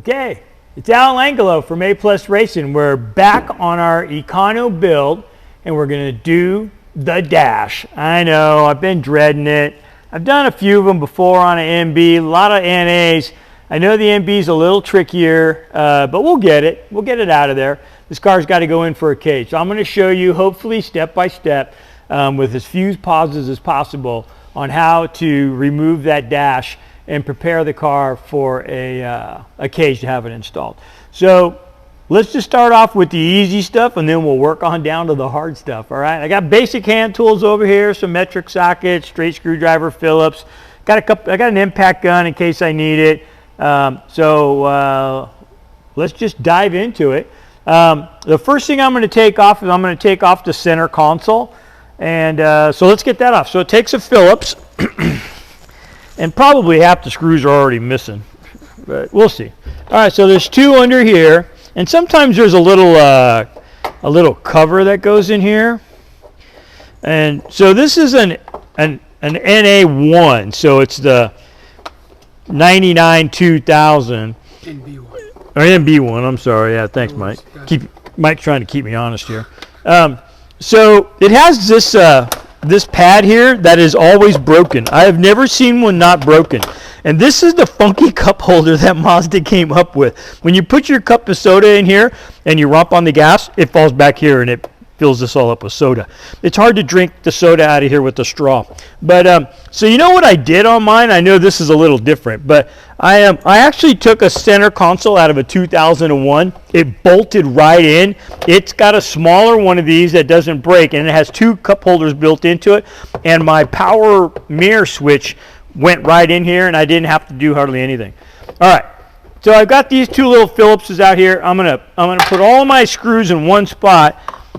Okay, it's Al Angelo from A Plus Racing. We're back on our Econo build, and we're going to do the dash. I know, I've been dreading it. I've done a few of them before on an MB, a lot of NAs. I know the MB is a little trickier, but we'll get it. We'll get it out of there. This car's got to go in for a cage. So I'm going to show you, hopefully step by step, with as few pauses as possible, on how to remove that dash and prepare the car for a cage to have it installed. So let's just start off with the easy stuff, and then we'll work on down to the hard stuff. All right, I got basic hand tools over here, some metric sockets, straight screwdriver, Phillips. I got an impact gun in case I need it. Let's just dive into it. The first thing I'm going to take off is I'm going to take off the center console, and so let's get that off. So it takes a Phillips. And probably half the screws are already missing, but we'll see. All right, so there's two under here, and sometimes there's a little cover that goes in here. And so this is an NA1, so it's the 99 2000 NB1. Or NB1. I'm sorry. Yeah, thanks, Mike. Mike's trying to keep me honest here. So it has this pad here that is always broken. I have never seen one not broken. And this is the funky cup holder that Mazda came up with. When you put your cup of soda in here and you romp on the gas, it falls back here and it fills this all up with soda. It's hard to drink the soda out of here with the straw. But so you know what I did on mine? I know this is a little different, but I actually took a center console out of a 2001. It bolted right in. It's got a smaller one of these that doesn't break, and it has two cup holders built into it. And my power mirror switch went right in here, and I didn't have to do hardly anything. All right. So I've got these two little Phillipses out here. I'm gonna put all my screws in one spot,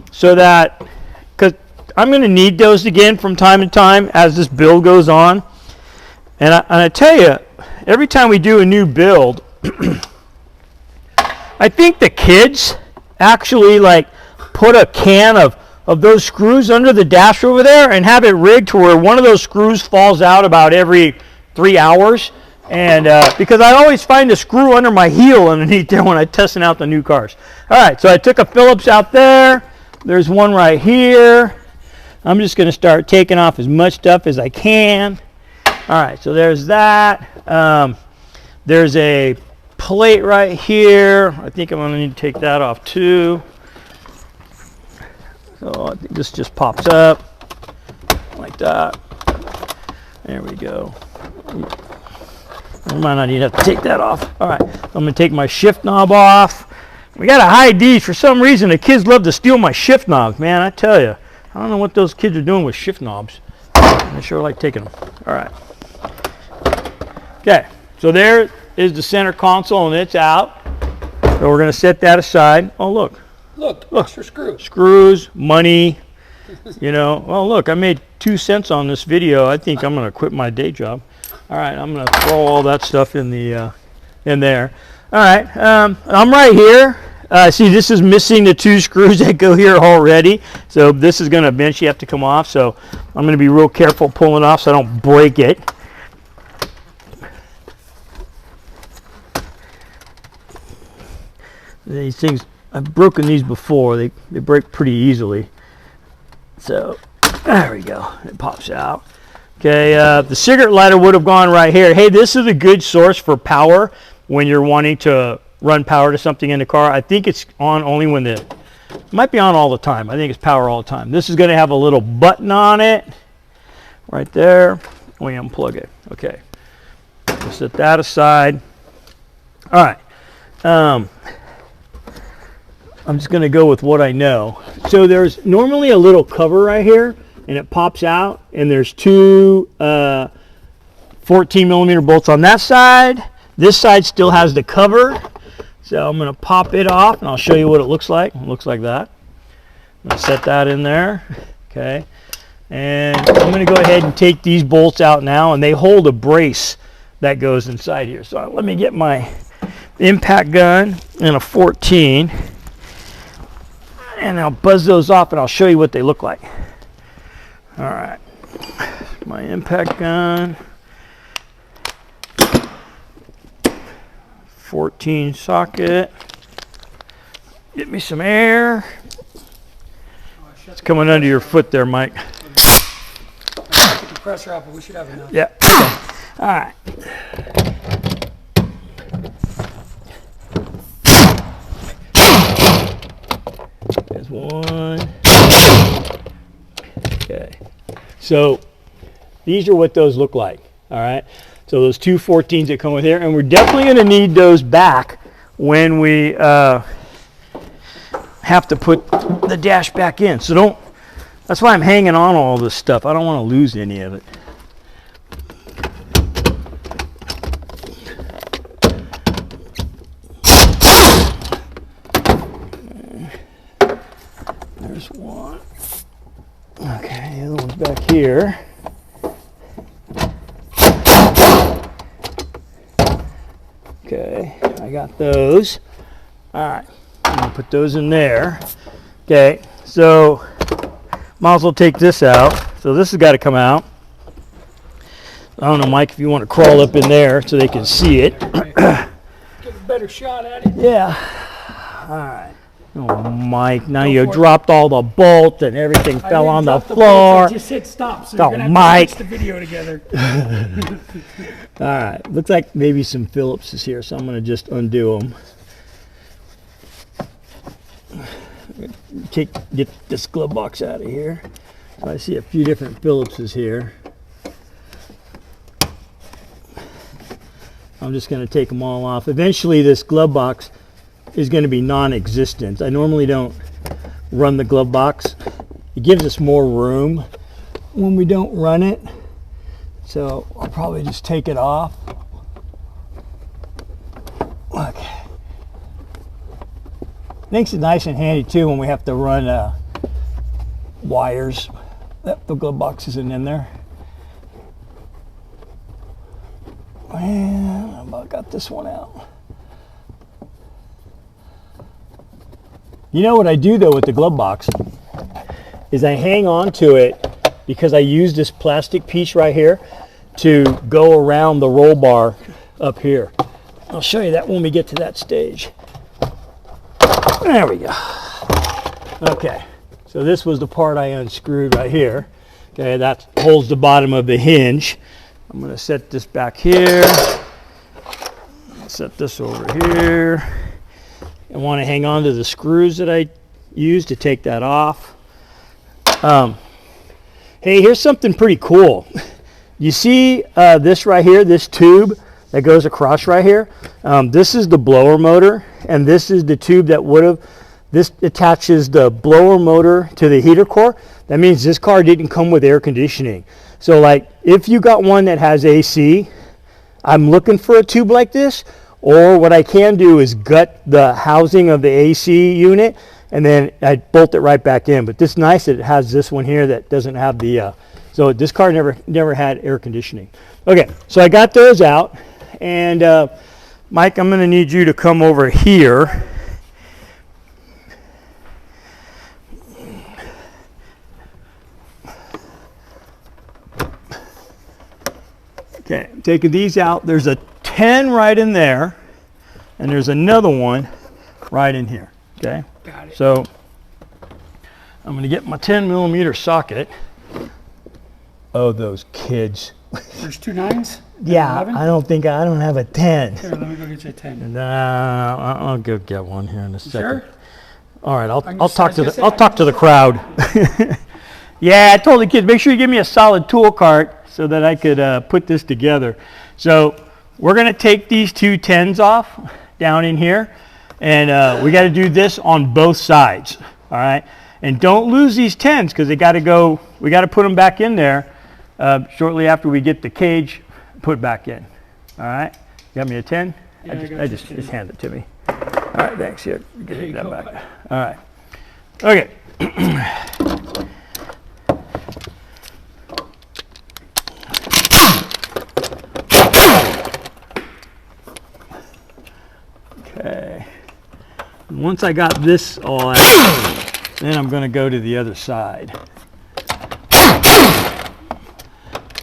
so that, because I'm going to need those again from time to time as this build goes on. And I tell you, every time we do a new build, I think the kids actually like put a can of those screws under the dash over there and have it rigged to where one of those screws falls out about every 3 hours. And because I always find a screw under my heel underneath there when I'm testing out the new cars. All right, so I took a Phillips out there. There's one right here. I'm just going to start taking off as much stuff as I can. All right, so there's that. There's a plate right here. I think I'm going to need to take that off too. So I think this just pops up like that. There we go. I might not even have to take that off. All right, I'm going to take my shift knob off. We got to hide these. For some reason, the kids love to steal my shift knobs, man. I tell you. I don't know what those kids are doing with shift knobs. I sure like taking them. All right. Okay, so there is the center console, and it's out. So we're going to set that aside. Oh, look. Look, extra screw. Screws, money. You know, well, look, I made 2 cents on this video. I think I'm going to quit my day job. All right, I'm going to throw all that stuff in there. All right, I'm right here. See, this is missing the 2 screws that go here already. So this is going to eventually have to come off. So I'm going to be real careful pulling it off so I don't break it. These things, I've broken these before. They break pretty easily. So there we go. It pops out. Okay, the cigarette lighter would have gone right here. Hey, this is a good source for power when you're wanting to run power to something in the car. I think it's on only when it might be on all the time. I think it's power all the time. This is going to have a little button on it right there. We unplug it. Okay, we'll set that aside. All right, I'm just going to go with what I know. So there's normally a little cover right here, and it pops out, and there's 2 14 millimeter bolts on that side. This side still has the cover, so I'm going to pop it off, and I'll show you what it looks like. It looks like that. I'm going to set that in there, okay? And I'm going to go ahead and take these bolts out now, and they hold a brace that goes inside here. So let me get my impact gun and a 14, and I'll buzz those off, and I'll show you what they look like. All right, my impact gun. 214 socket. Get me some air. It's coming under your foot there, Mike. Get the pressure out, but we should have enough. Yeah. Okay. All right. There's one. Okay. So these are what those look like. All right. So those 214s that come with here, and we're definitely going to need those back when we have to put the dash back in. So don't. That's why I'm hanging on all this stuff. I don't want to lose any of it. There's one. Okay, the other one's back here. Okay, I got those. All right, I'm gonna put those in there. Okay, so might as well take this out. So this has got to come out. I don't know, Mike, if you want to crawl up in there so they can see it. Get a better shot at it. Yeah. All right. Oh, Mike, now you dropped all the bolts and everything fell on the floor. I just hit stop, so Oh, you're gonna have Mike. to fix the video together. All right, looks like maybe some Phillips is here, so I'm going to just undo them. Get this glove box out of here. So I see a few different Phillipses here. I'm just going to take them all off. Eventually, this glove box is going to be non-existent. I normally don't run the glove box. It gives us more room when we don't run it. So I'll probably just take it off. Okay. Makes it nice and handy too when we have to run wires. The glove box isn't in there. And I about got this one out. You know what I do though with the glove box is I hang on to it because I use this plastic piece right here to go around the roll bar up here. I'll show you that when we get to that stage. There we go. Okay, so this was the part I unscrewed right here. Okay, that holds the bottom of the hinge. I'm going to set this back here. Set this over here. I want to hang on to the screws that I used to take that off. Hey, here's something pretty cool. You see this right here, this tube that goes across right here? This is the blower motor, and this is the tube that would have, this attaches the blower motor to the heater core. That means this car didn't come with air conditioning. So like, if you got one that has AC, I'm looking for a tube like this, or what I can do is gut the housing of the AC unit, and then I bolt it right back in. But this is nice that it has this one here that doesn't have the, so this car never had air conditioning. Okay, so I got those out, and Mike, I'm gonna need you to come over here. Okay, I'm taking these out. There's a 10 right in there, and there's another one right in here. Okay, Got it. so I'm going to get my 10mm socket. Oh, those kids. There's 2 9s? Yeah, 11? I don't have a 10. Here, let me go get you a 10. I'll go get one here in a second. Sure? All right, I'll just- talk I to just the said- I'll talk to the crowd. Yeah, I told the kids, make sure you give me a solid tool cart so that I could put this together. So we're going to take these 2 10s off down in here, and we got to do this on both sides. All right, and don't lose these 10s because they got to go. We got to put them back in there shortly after we get the cage put back in. All right, you got me a 10? Yeah, I just hand it to me. All right, thanks. Here, get that back. All right. Okay. Okay. Once I got this all out, then I'm going to go to the other side.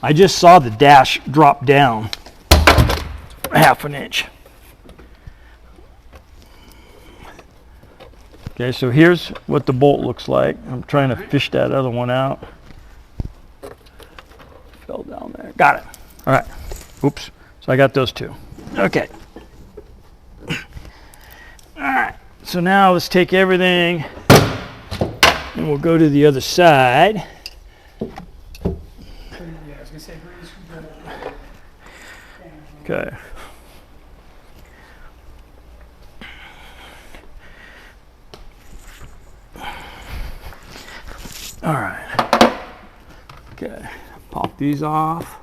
I just saw the dash drop down ½ inch. Okay, so here's what the bolt looks like. I'm trying to fish that other one out. Fell down there. Got it. All right. Oops. So I got those two. Okay. All right. So now let's take everything and we'll go to the other side. Yeah, I was gonna say, Okay. All right. Okay. Pop these off.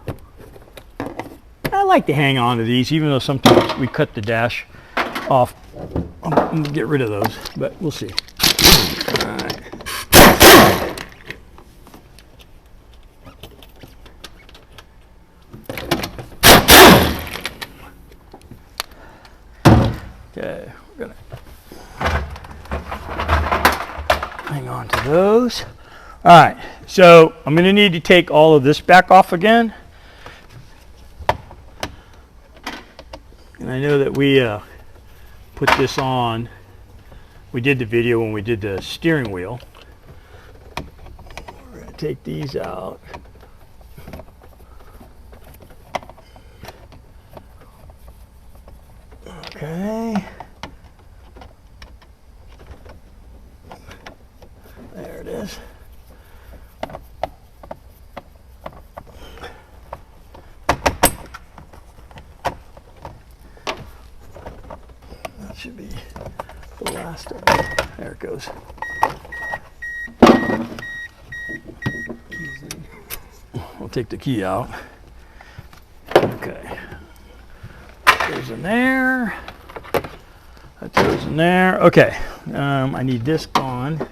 I like to hang on to these, even though sometimes we cut the dash off. I'm gonna get rid of those, but we'll see. All right. Okay, we're gonna hang on to those. All right, so I'm gonna need to take all of this back off again. And I know that we put this on. We did the video when we did the steering wheel. We're gonna take these out. Okay. There it is. That should be the last of it. There it goes. We'll take the key out. Okay. That goes in there. That goes in there. Okay. I need this gone.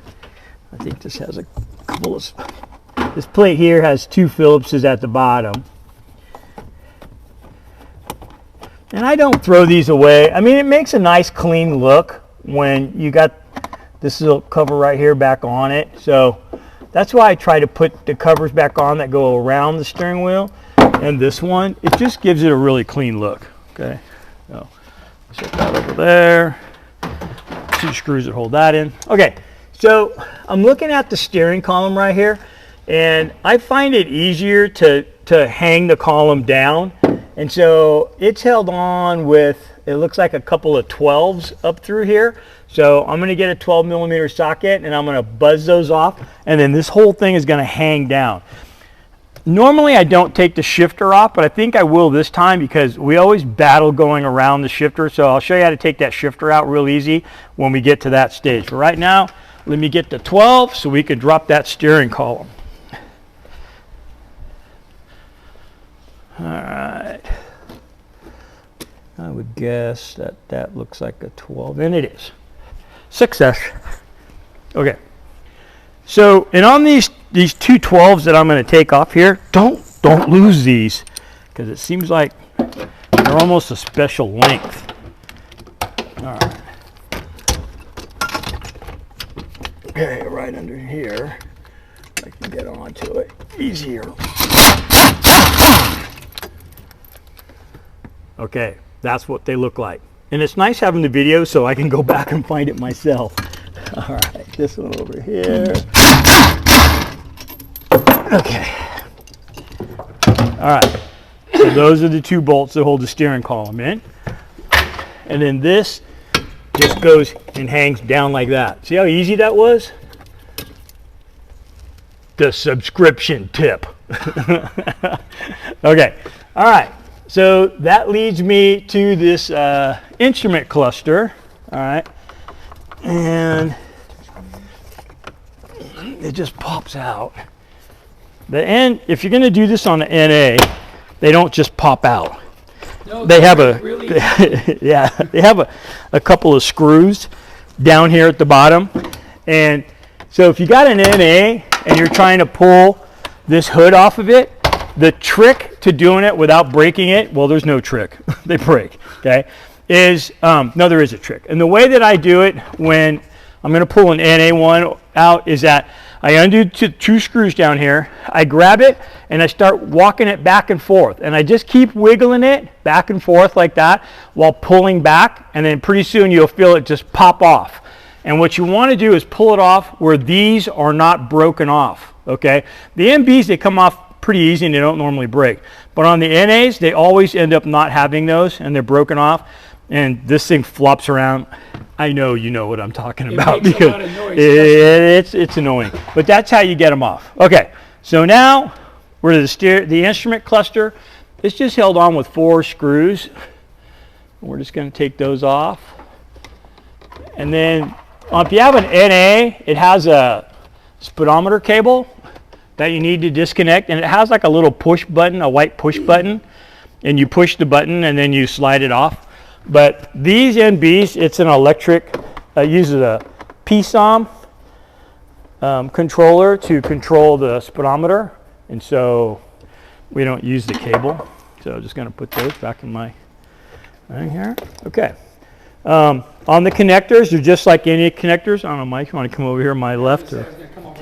I think this has a couple of... This plate here has 2 Phillipses at the bottom. And I don't throw these away. I mean, it makes a nice clean look when you got this little cover right here back on it. So that's why I try to put the covers back on that go around the steering wheel. And this one, it just gives it a really clean look. Okay, so set that over there. 2 screws that hold that in. Okay, so I'm looking at the steering column right here, and I find it easier to hang the column down. And so it's held on with, it looks like a couple of 12s up through here. So I'm going to get a 12mm socket and I'm going to buzz those off, and then this whole thing is going to hang down. Normally I don't take the shifter off, but I think I will this time because we always battle going around the shifter. So I'll show you how to take that shifter out real easy when we get to that stage. But right now, let me get the 12 so we can drop that steering column. All right. I would guess that that looks like a 12, and it is. Success. Okay. So, and on these 2 12s that I'm going to take off here, don't lose these, because it seems like they're almost a special length. All right. Okay, right under here. I can get onto it easier. Okay, that's what they look like. And it's nice having the video so I can go back and find it myself. All right, this one over here. Okay. All right, so those are the 2 bolts that hold the steering column in. And then this just goes and hangs down like that. See how easy that was? The subscription tip. Okay, all right. So that leads me to this instrument cluster, all right, and it just pops out. The end, if you're going to do this on the NA, they don't just pop out. No, they have a, really yeah, they have a couple of screws down here at the bottom, and so if you got an NA and you're trying to pull this hood off of it, the trick to doing it without breaking it, well, there's no trick. They break, okay, is, no, there is a trick. And the way that I do it when I'm going to pull an NA1 out is that I undo 2 screws down here, I grab it, and I start walking it back and forth. And I just keep wiggling it back and forth like that while pulling back, and then pretty soon you'll feel it just pop off. And what you want to do is pull it off where these are not broken off, okay? The MBs, they come off pretty easy and they don't normally break. But on the NAs, they always end up not having those and they're broken off. And this thing flops around. I know you know what I'm talking about makes a because lot of noise, it's annoying. But that's how you get them off. Okay, so now we're to the instrument cluster. It's just held on with 4 screws. We're just going to take those off. And then if you have an NA, it has a speedometer cable that you need to disconnect, and it has like a little push button, a white push button, and you push the button and then you slide it off. But these NBs, it's an electric, it uses a PSOM controller to control the speedometer, and so we don't use the cable. So I'm just going to put those back in my thing here. Okay. On the connectors, they're just like any connectors. I don't know, Mike, you want to come over here on my left, or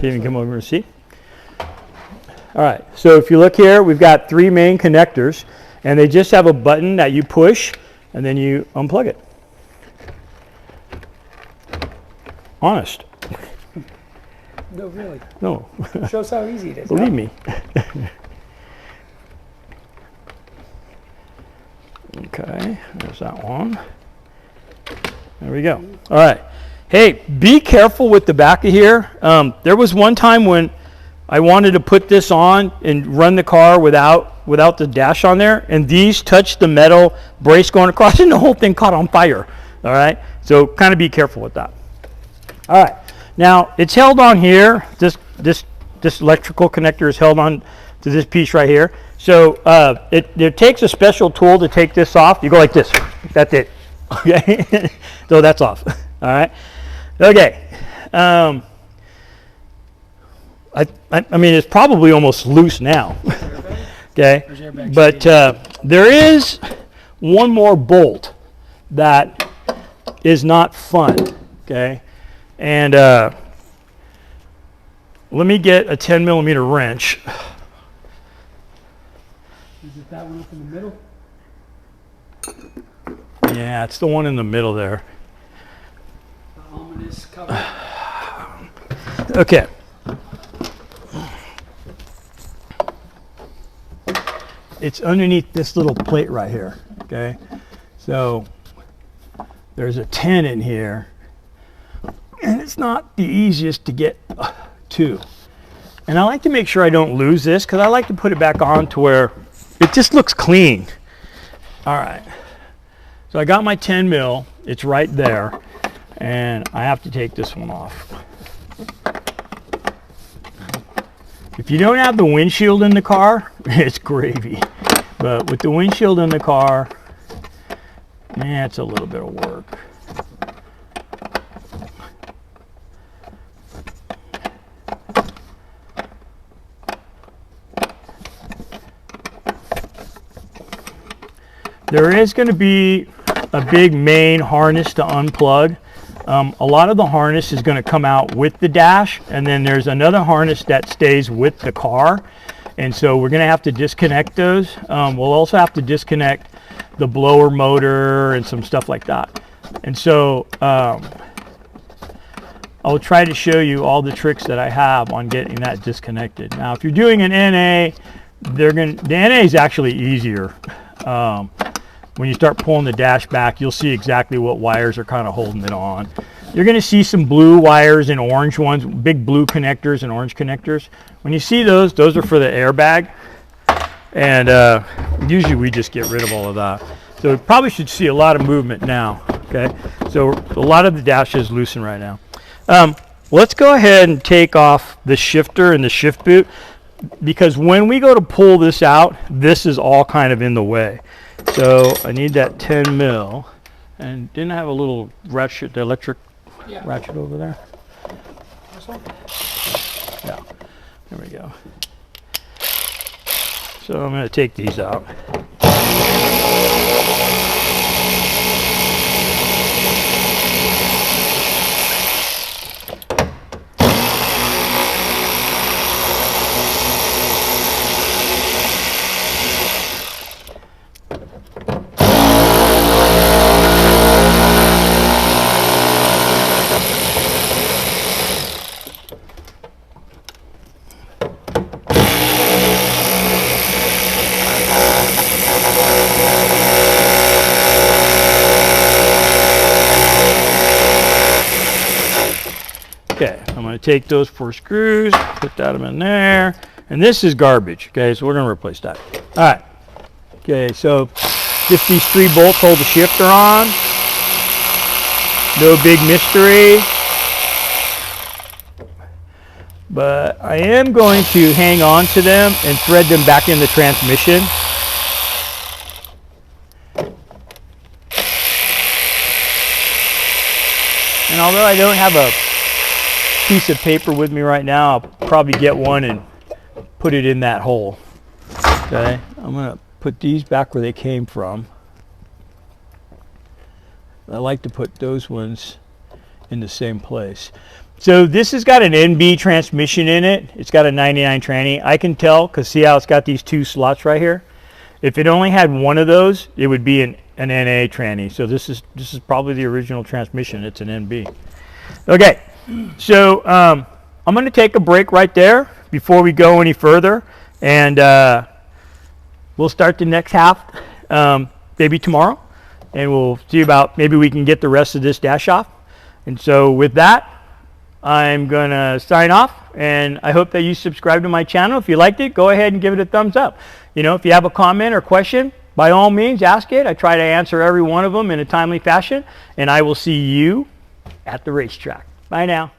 even come over and see? All right, so if you look here, we've got 3 main connectors, and they just have a button that you push, and then you unplug it. Honest. No, really. No. Shows how easy it is. Believe me. Okay, there's that one. There we go. All right. Hey, be careful with the back of here. There was one time when I wanted to put this on and run the car without the dash on there, and these touched the metal brace going across, and the whole thing caught on fire. All right, so kind of be careful with that. All right, now it's held on here. This electrical connector is held on to this piece right here. So it takes a special tool to take this off. You go like this. That's it. Okay, so that's off. All right. Okay. I mean, it's probably almost loose now. Okay, but there is one more bolt that is not fun. Okay, and let me get a 10 millimeter wrench. Is it that one up in the middle? Yeah, it's the one in the middle there. The ominous cover. Okay. It's underneath this little plate right here, okay? So there's a 10 in here, and it's not the easiest to get to. And I like to make sure I don't lose this because I like to put it back on to where it just looks clean. All right. So I got my 10 mil, it's right there, and I have to take this one off. If you don't have the windshield in the car, it's gravy. But with the windshield in the car, man, it's a little bit of work. There is going to be a big main harness to unplug. A lot of the harness is going to come out with the dash, and then there's another harness that stays with the car, and so we're going to have to disconnect those. We'll also have to disconnect the blower motor and some stuff like that. And so I'll try to show you all the tricks that I have on getting that disconnected. Now, if you're doing an NA, the NA is actually easier. When you start pulling the dash back, you'll see exactly what wires are kind of holding it on. You're going to see some blue wires and orange ones, big blue connectors and orange connectors. When you see those are for the airbag. And usually we just get rid of all of that. So you probably should see a lot of movement now. Okay, so a lot of the dash is loosened right now. Let's go ahead and take off the shifter and the shift boot, because when we go to pull this out, this is all kind of in the way. So I need that 10 mil, and didn't I have a little ratchet, the electric ratchet over there? This one? Yeah, there we go. So I'm going to take these out. I'm going to take those 4 screws, put that in there, and this is garbage. Okay, so we're going to replace that. All right. Okay, so just these 3 bolts hold the shifter on. No big mystery. But I am going to hang on to them and thread them back in the transmission. And although I don't have a piece of paper with me right now, I'll probably get one and put it in that hole. Okay, I'm going to put these back where they came from. I like to put those ones in the same place. So this has got an NB transmission in it. It's got a 99 tranny. I can tell because see how it's got these 2 slots right here? If it only had one of those, it would be an NA tranny. So this is probably the original transmission. It's an NB. Okay, so I'm going to take a break right there before we go any further, and we'll start the next half maybe tomorrow, and we'll see about maybe we can get the rest of this dash off. And so with that, I'm going to sign off, and I hope that you subscribe to my channel. If you liked it, go ahead and give it a thumbs up. You know, if you have a comment or question, by all means, ask it. I try to answer every one of them in a timely fashion, and I will see you at the racetrack. Bye now.